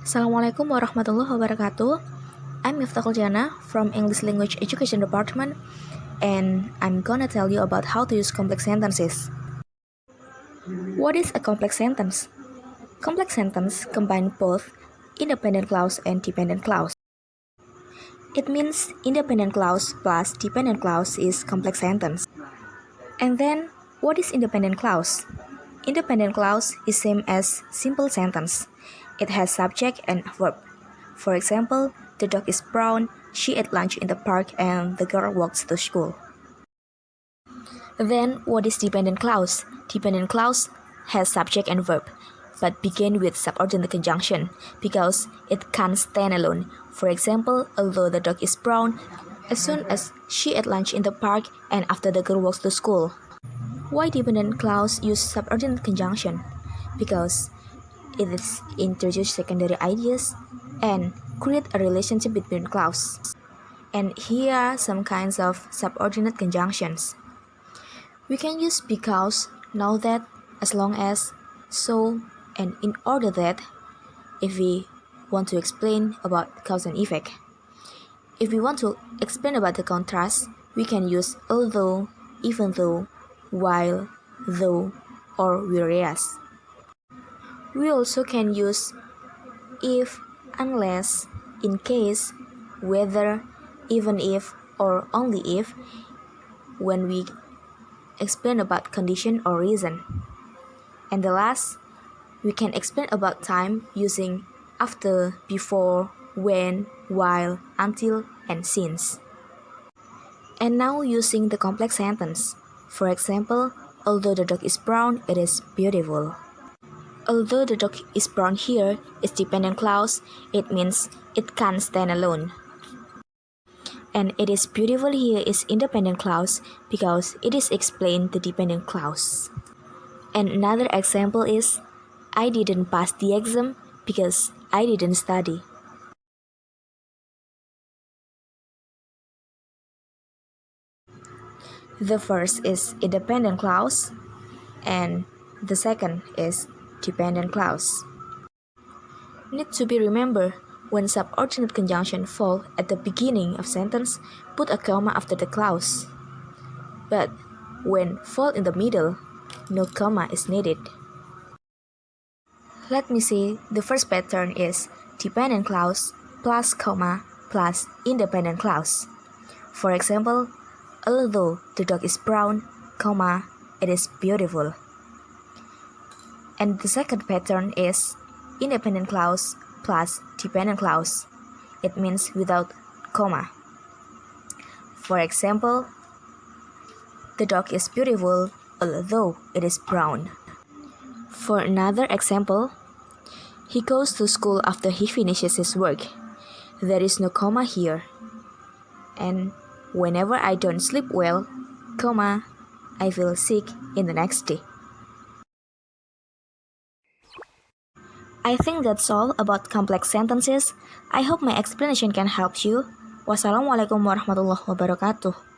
Assalamualaikum warahmatullahi wabarakatuh. I'm Miftahul Jana from English Language Education Department, and I'm gonna tell you about how to use complex sentences. What is a complex sentence? Complex sentence combine both independent clause and dependent clause. It means independent clause plus dependent clause is complex sentence. And then, what is independent clause? Independent clause is same as simple sentence. It has subject and verb. For example, the dog is brown, she ate lunch in the park, and the girl walks to school. Then, what is dependent clause? Dependent clause has subject and verb, but begin with subordinate conjunction because it can't stand alone. For example, although the dog is brown, as soon as she ate lunch in the park, and after the girl walks to school. Why dependent clause use subordinate conjunction? Because it is introduce secondary ideas and create a relationship between clause. And here are some kinds of subordinate conjunctions. We can use because, now that, as long as, so, and in order that, if we want to explain about cause and effect. If we want to explain about the contrast, we can use although, even though, while, though, or whereas. We also can use if, unless, in case, whether, even if, or only if when we explain about condition or reason. And the last, we can explain about time using after, before, when, while, until, and since. And now using the complex sentence. For example, although the dog is brown, it is beautiful. Although the dog is brown here is dependent clause, it means it can't stand alone. And it is beautiful here is independent clause because it is explained the dependent clause. And another example is, I didn't pass the exam because I didn't study. The first is independent clause, and the second is dependent clause. Need to be remembered, when subordinate conjunction fall at the beginning of sentence, put a comma after the clause. But when fall in the middle, no comma is needed. Let me see, the first pattern is dependent clause plus comma plus independent clause. For example, although the dog is brown, comma, it is beautiful. And the second pattern is independent clause plus dependent clause. It means without comma. For example, the dog is beautiful although it is brown. For another example, he goes to school after he finishes his work. There is no comma here. And whenever I don't sleep well, comma, I feel sick in the next day. I think that's all about complex sentences. I hope my explanation can help you. Wassalamualaikum warahmatullahi wabarakatuh.